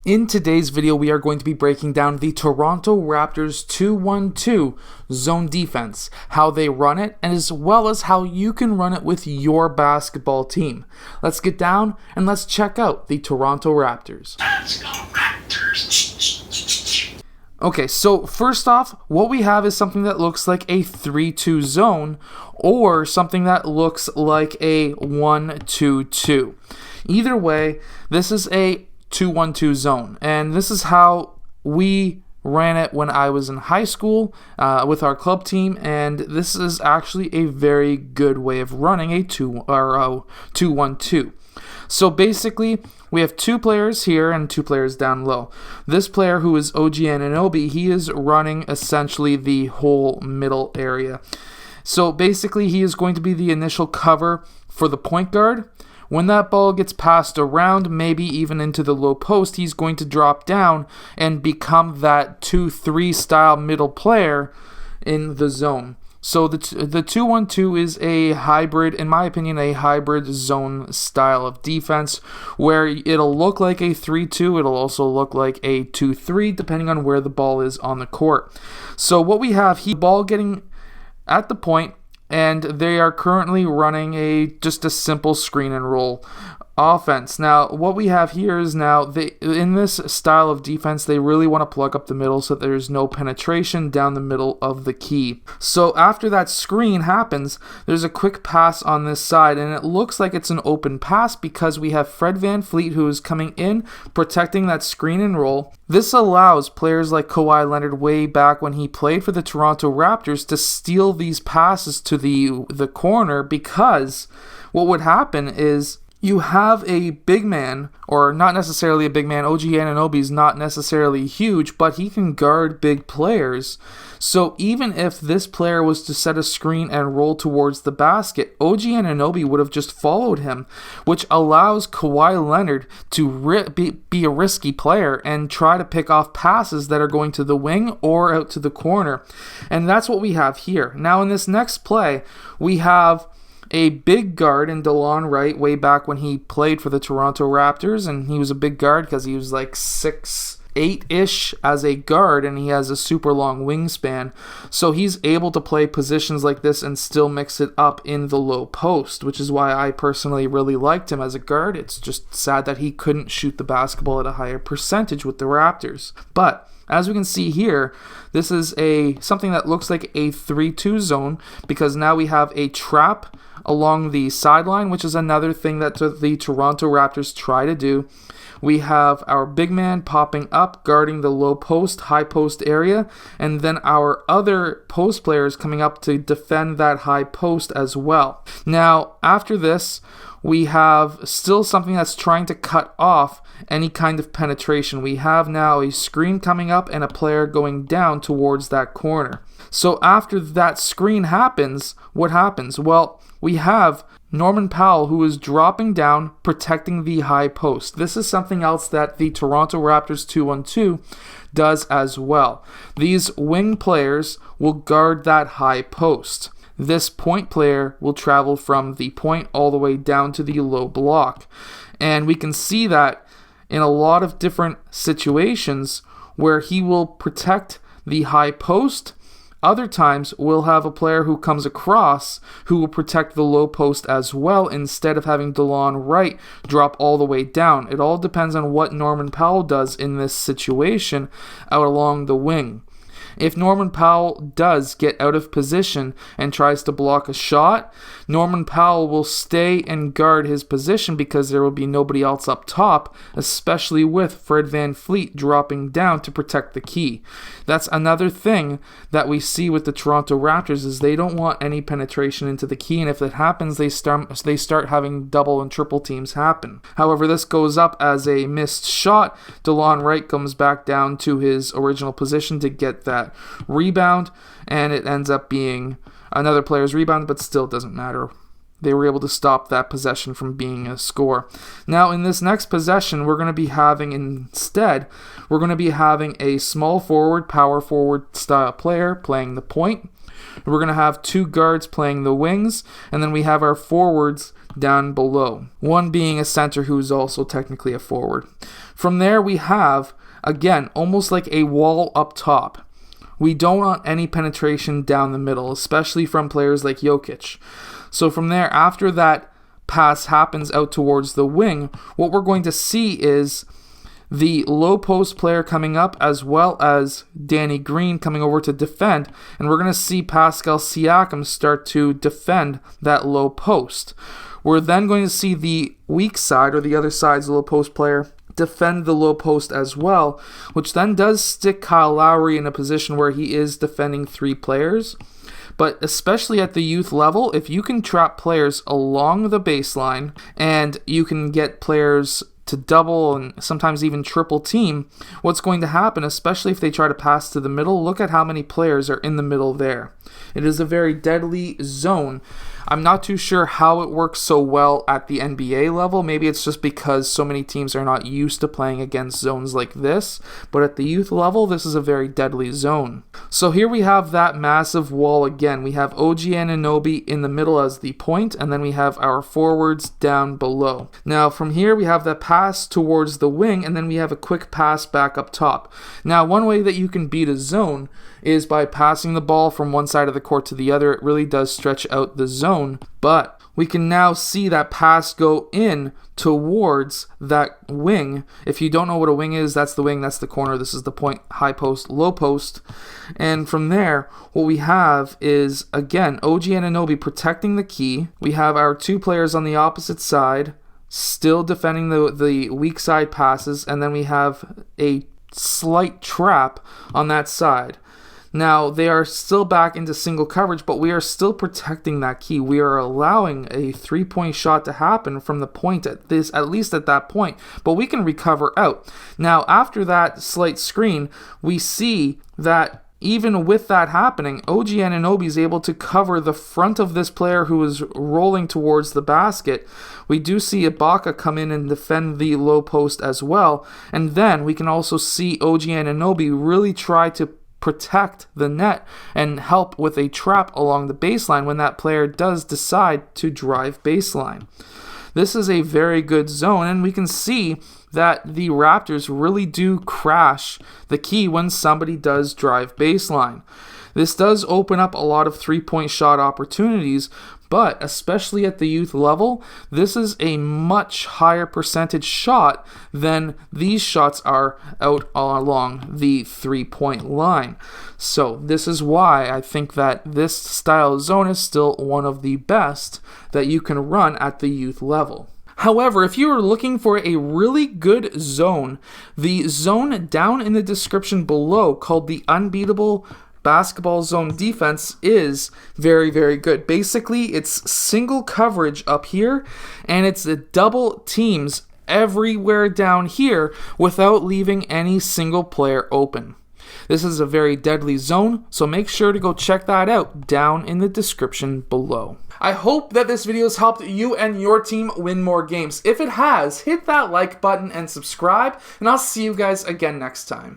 In today's video, we are going to be breaking down the Toronto Raptors 2-1-2 zone defense, how they run it, and as well as how you can run it with your basketball team. Let's get down and let's check out the Toronto Raptors. Let's go Raptors! Okay, so first off, what we have is something that looks like a 3-2 zone or something that looks like a 1-2-2. Either way, this is a 2-1-2 zone, and this is how we ran it when I was in high school with our club team, and this is actually a very good way of running a 2-1-2. So basically, we have two players here and two players down low. This player, who is OG Anunoby, he is running essentially the whole middle area. So basically, he is going to be the initial cover for the point guard. When that ball gets passed around, maybe even into the low post, he's going to drop down and become that 2-3 style middle player in the zone. So the 2-1-2 is a hybrid, in my opinion, a hybrid zone style of defense where it'll look like a 3-2, it'll also look like a 2-3 depending on where the ball is on the court. So what we have here, ball getting at the point, and they are currently running just a simple screen and roll offense. Now, what we have here is in this style of defense, they really want to plug up the middle so there's no penetration down the middle of the key. So after that screen happens, there's a quick pass on this side, and it looks like it's an open pass because we have Fred VanVleet, who is coming in, protecting that screen and roll. This allows players like Kawhi Leonard way back when he played for the Toronto Raptors to steal these passes to the corner, because what would happen is you have a big man, or not necessarily a big man. OG Anunoby is not necessarily huge, but he can guard big players. So even if this player was to set a screen and roll towards the basket, OG Anunoby would have just followed him, which allows Kawhi Leonard to be a risky player and try to pick off passes that are going to the wing or out to the corner. And that's what we have here. Now in this next play, we have a big guard in DeLon Wright way back when he played for the Toronto Raptors, and he was a big guard because he was like 6'8"-ish as a guard, and he has a super long wingspan. So he's able to play positions like this and still mix it up in the low post, which is why I personally really liked him as a guard. It's just sad that he couldn't shoot the basketball at a higher percentage with the Raptors. But as we can see here, this is something that looks like a 3-2 zone, because now we have a trap along the sideline, which is another thing that the Toronto Raptors try to do. We have our big man popping up, guarding the low post, high post area, and then our other post players coming up to defend that high post as well. Now, after this, we have still something that's trying to cut off any kind of penetration. We have now a screen coming up and a player going down towards that corner. So after that screen happens, what happens? Well, we have Norman Powell, who is dropping down, protecting the high post. This is something else that the Toronto Raptors 2-1-2 does as well. These wing players will guard that high post. This point player will travel from the point all the way down to the low block. And we can see that in a lot of different situations where he will protect the high post. Other times, we'll have a player who comes across who will protect the low post as well, instead of having DeLon Wright drop all the way down. It all depends on what Norman Powell does in this situation out along the wing. If Norman Powell does get out of position and tries to block a shot, Norman Powell will stay and guard his position because there will be nobody else up top, especially with Fred VanVleet dropping down to protect the key. That's another thing that we see with the Toronto Raptors, is they don't want any penetration into the key, and if that happens, they start having double and triple teams happen. However, this goes up as a missed shot. DeLon Wright comes back down to his original position to get that rebound, and it ends up being another player's rebound, but still doesn't matter. They were able to stop that possession from being a score. Now, in this next possession, we're going to be having a small forward, power forward style player playing the point. We're going to have two guards playing the wings, and then we have our forwards down below. One being a center who's also technically a forward. From there we have, again, almost like a wall up top. We don't want any penetration down the middle, especially from players like Jokic. So from there, after that pass happens out towards the wing, what we're going to see is the low post player coming up, as well as Danny Green coming over to defend, and we're going to see Pascal Siakam start to defend that low post. We're then going to see the weak side, or the other side's low post player, defend the low post as well, which then does stick Kyle Lowry in a position where he is defending 3 players. But especially at the youth level, if you can trap players along the baseline and you can get players to double and sometimes even triple team, what's going to happen, especially if they try to pass to the middle, look at how many players are in the middle there. It is a very deadly zone. I'm not too sure how it works so well at the NBA level. Maybe it's just because so many teams are not used to playing against zones like this. But at the youth level, this is a very deadly zone. So here we have that massive wall again. We have OG Anunoby in the middle as the point, and then we have our forwards down below. Now from here we have the pass towards the wing, and then we have a quick pass back up top. Now one way that you can beat a zone is by passing the ball from one side of the court to the other. It really does stretch out the zone, but we can now see that pass go in towards that wing. If you don't know what a wing is, that's the wing, that's the corner, this is the point, high post, low post. And from there, what we have is, again, OG Anunoby protecting the key. We have our 2 players on the opposite side still defending the weak side passes, and then we have a slight trap on that side. Now, they are still back into single coverage, but we are still protecting that key. We are allowing a 3-point shot to happen from the point at least at that point, but we can recover out. Now, after that slight screen, we see that even with that happening, OG Anunoby is able to cover the front of this player who is rolling towards the basket. We do see Ibaka come in and defend the low post as well, and then we can also see OG Anunoby really try to protect the net and help with a trap along the baseline when that player does decide to drive baseline. This is a very good zone, and we can see that the Raptors really do crash the key when somebody does drive baseline. This does open up a lot of 3-point shot opportunities, but especially at the youth level, this is a much higher percentage shot than these shots are out along the 3-point line. So this is why I think that this style zone is still one of the best that you can run at the youth level. However, if you are looking for a really good zone, the zone down in the description below called the Unbeatable Basketball Zone Defense is very, very good. Basically, it's single coverage up here, and it's the double teams everywhere down here without leaving any single player open. This is a very deadly zone, so make sure to go check that out down in the description below. I hope that this video has helped you and your team win more games. If it has, hit that like button and subscribe, and I'll see you guys again next time.